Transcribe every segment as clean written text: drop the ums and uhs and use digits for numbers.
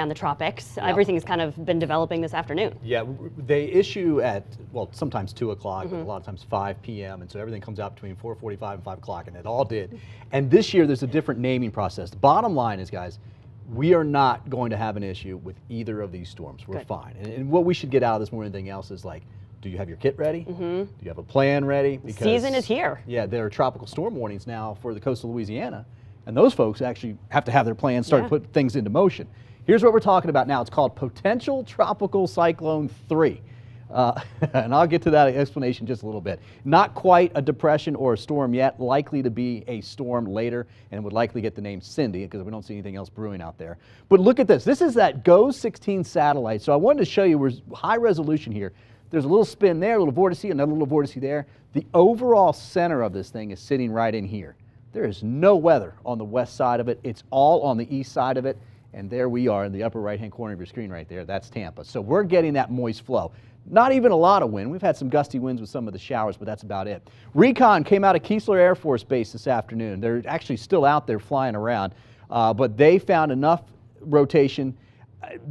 And the tropics. Yep. Everything's kind of been developing this afternoon. Yeah, they issue at, well, sometimes 2 o'clock, but a lot of times 5 p.m., and so everything comes out between 4:45 and 5 o'clock, and it all did. And this year, there's a different naming process. The bottom line is, guys, we are not going to have an issue with either of these storms. We're fine. And what we should get out of this more than anything else is, like, do you have your kit ready? Do you have a plan ready? Because season is here. Yeah, there are tropical storm warnings now for the coastal Louisiana, and those folks actually have to have their plans, start to put things into motion. Here's what we're talking about now. It's called Potential Tropical Cyclone 3. And I'll get to that explanation just a little bit. Not quite a depression or a storm yet, likely to be a storm later, and would likely get the name Cindy because we don't see anything else brewing out there. But look at this. This is that GOES-16 satellite. So I wanted to show you, we're high resolution here. There's a little spin there, a little vortice, another little vortice there. The overall center of this thing is sitting right in here. There is no weather on the west side of it. It's all on the east side of it. And there we are in the upper right-hand corner of your screen right there. That's Tampa. So we're getting that moist flow. Not even a lot of wind. We've had some gusty winds with some of the showers, but that's about it. Recon came out of Keesler Air Force Base this afternoon. They're actually still out there flying around, but they found enough rotation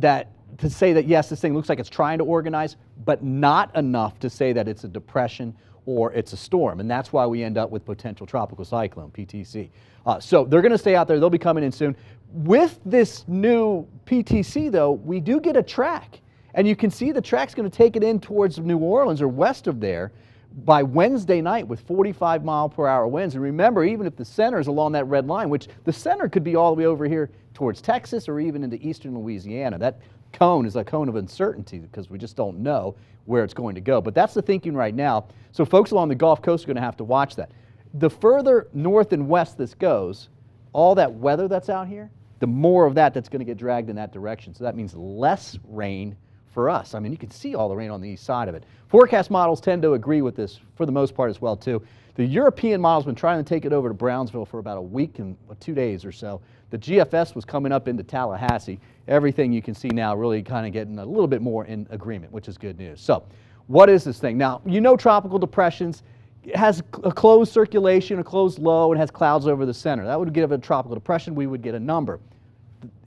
to say that, yes, this thing looks like it's trying to organize, but not enough to say that it's a depression or it's a storm, and that's why we end up with potential tropical cyclone, PTC. So they're going to stay out there. They'll be coming in soon. With this new PTC, though, we do get a track, and you can see the track's going to take it in towards New Orleans or west of there by Wednesday night with 45-mile-per-hour winds. And remember, even if the center is along that red line, which the center could be all the way over here towards Texas or even into eastern Louisiana, that cone is a cone of uncertainty because we just don't know where it's going to go. But that's the thinking right now. So folks along the Gulf Coast are going to have to watch that. The further north and west this goes, all that weather that's out here, the more of that's going to get dragged in that direction. So that means less rain for us. I mean, you can see all the rain on the east side of it. Forecast models tend to agree with this for the most part as well, too. The European model's been trying to take it over to Brownsville for about a week and 2 days or so. The GFS was coming up into Tallahassee. Everything you can see now really kind of getting a little bit more in agreement, which is good news. So what is this thing? Now, you know tropical depressions, it has a closed circulation, a closed low, and has clouds over the center. That would give a tropical depression. We would get a number.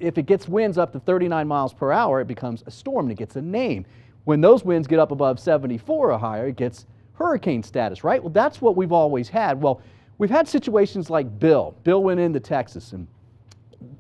If it gets winds up to 39 miles per hour, it becomes a storm and it gets a name. When those winds get up above 74 or higher, it gets hurricane status, right? Well, that's what we've always had. Well, we've had situations like Bill. Bill went into Texas, and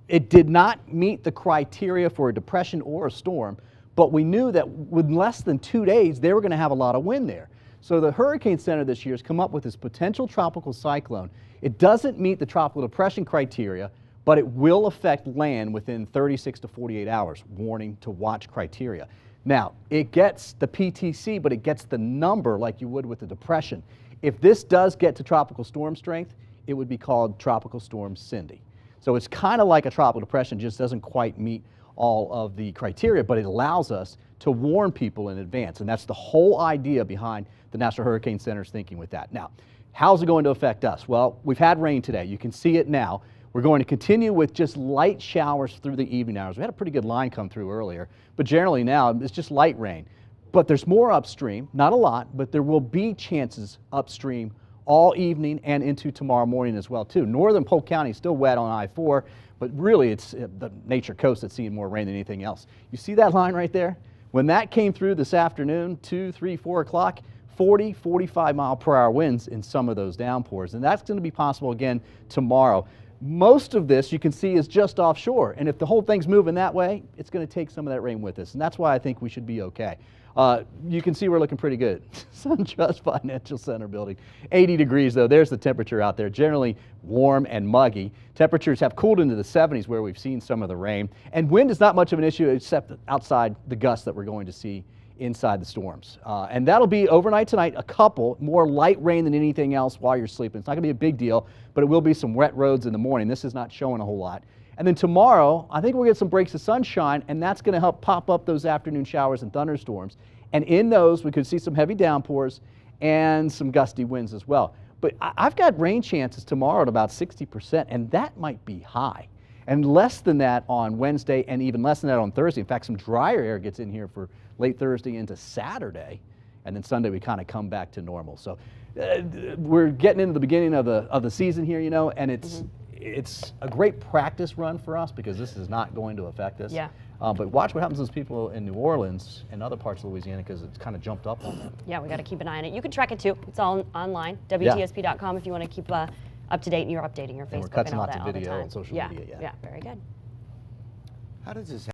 it did not meet the criteria for a depression or a storm, but we knew that within less than 2 days, they were going to have a lot of wind there. So the Hurricane Center this year has come up with this potential tropical cyclone. It doesn't meet the tropical depression criteria, but it will affect land within 36 to 48 hours, warning to watch criteria. Now, it gets the PTC, but it gets the number like you would with the depression. If this does get to tropical storm strength, it would be called Tropical Storm Cindy. So it's kind of like a tropical depression, just doesn't quite meet all of the criteria, but it allows us to warn people in advance, and that's the whole idea behind the National Hurricane Center's thinking with that. Now, how's it going to affect us? Well, we've had rain today. You can see it now. We're going to continue with just light showers through the evening hours. We had a pretty good line come through earlier, but generally now it's just light rain. But there's more upstream, not a lot, but there will be chances upstream all evening and into tomorrow morning as well, too. Northern Polk County is still wet on I-4, but really it's the Nature Coast that's seeing more rain than anything else. You see that line right there? When that came through this afternoon, 2, 3, 4 o'clock, 40, 45-mile-per-hour winds in some of those downpours, and that's going to be possible again tomorrow. Most of this you can see is just offshore, and if the whole thing's moving that way, it's going to take some of that rain with us, and that's why I think we should be okay. You can see we're looking pretty good. SunTrust Financial Center building. 80 degrees though, there's the temperature out there. Generally warm and muggy. Temperatures have cooled into the 70s where we've seen some of the rain. And wind is not much of an issue except outside the gusts that we're going to see inside the storms. And that'll be overnight tonight, a couple, more light rain than anything else while you're sleeping. It's not going to be a big deal, but it will be some wet roads in the morning. This is not showing a whole lot. And then tomorrow, I think we'll get some breaks of sunshine, and that's going to help pop up those afternoon showers and thunderstorms. And in those, we could see some heavy downpours and some gusty winds as well. But I've got rain chances tomorrow at about 60%, and that might be high. And less than that on Wednesday, and even less than that on Thursday. In fact, some drier air gets in here for late Thursday into Saturday, and then Sunday we kind of come back to normal. So we're getting into the beginning of the season here, you know, and it's a great practice run for us because this is not going to affect us. Yeah. But watch what happens to those people in New Orleans and other parts of Louisiana because it's kind of jumped up on them. Yeah, we got to keep an eye on it. You can track it too. It's all online. WTSP.com if you want to keep up to date, and you're updating your And we're Facebook cutting and all lots that of all the video time. on social yeah. media, yeah. Yeah, very good. How does this